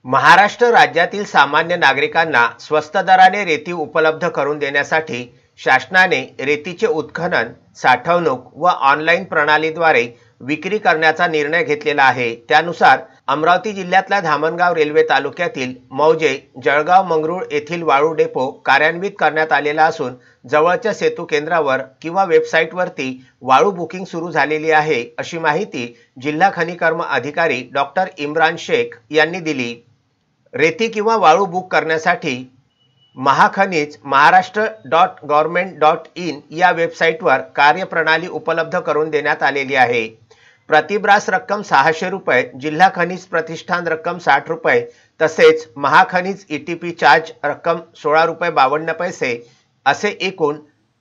महाराष्ट्र राज्यातील सामान्य नागरिकांना स्वस्त दराने रेती उपलब्ध करून देण्यासाठी शासनाने रेतीचे उत्खनन, साठवणूक व ऑनलाईन प्रणालीद्वारे विक्री करण्याचा निर्णय घेतलेला आहे। त्यानुसार अमरावती जिल्ह्यातल्या धामणगाव रेल्वे तालुक्यातील मौजे, जळगाव, मंगरूळ येथील वाळू डेपो कार्यान्वित करण्यात आलेला असून जवळच्या सेतू केंद्रावर किंवा वेबसाईटवरती वाळू बुकिंग सुरू झालेली आहे, अशी माहिती जिल्हा खनिकर्म अधिकारी डॉक्टर इम्रान शेख यांनी दिली। रेती किंवा वाळू बुक करण्यासाठी महाखनिज महाराष्ट्र.government.in या वेबसाईटवर कार्यप्रणाली उपलब्ध करून देण्यात आलेली आहे। प्रतिब्रास रक्कम 600 रुपये, जिल्हा खनिज प्रतिष्ठान रक्कम 60 रुपये, तसेच महाखनिज ETP चार्ज रक्कम 16 रुपये 52 पैसे असे एकूण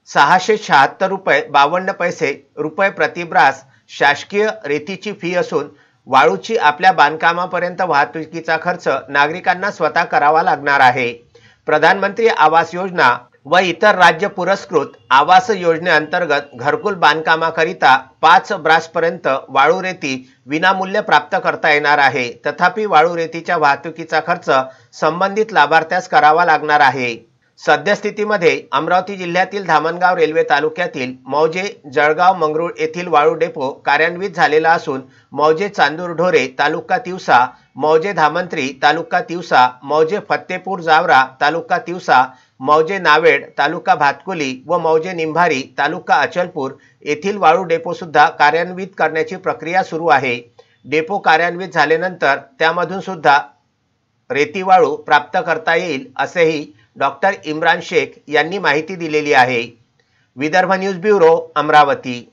676 रुपये 52 पैसे प्रतिब्रास शासकीय रेतीची फी असून वाळूची आपल्या बांधकामापर्यंत वाहतुकीचा खर्च नागरिकांना स्वतः करावा लागणार आहे। प्रधानमंत्री आवास योजना व इतर राज्य पुरस्कृत आवास योजनेअंतर्गत घरकुल बांधकामाकरिता 5 ब्रासपर्यंत वाळू रेती विनामूल्य प्राप्त करता येणार आहे। तथापि वाळू रेतीच्या वाहतुकीचा खर्च संबंधित लाभार्थ्यास करावा लागणार आहे। सद्यस्थितीमध्ये अमरावती जिल्ह्यातील धामणगाव रेल्वे तालुक्यातील मौजे, जळगाव, मंगरूळ येथील वाळू डेपो कार्यान्वित झालेला असून मौजे चांदूर ढोरे तालुका तिवसा, मौजे धामंत्री तालुका तिवसा, मौजे फत्तेपूर जावरा तालुका तिवसा, मौजे नावेड तालुका भातकुली व मौजे निंभारी तालुका अचलपूर येथील वाळू डेपो सुद्धा कार्यान्वित करण्याची प्रक्रिया सुरू आहे। डेपो कार्यान्वित झाल्यानंतर त्यामधून सुद्धा रेती वाळू प्राप्त करता येईल, असेही डॉक्टर इम्रान शेख यांनी माहिती दिलेली आहे। Vidarbha news bureau, Amravati.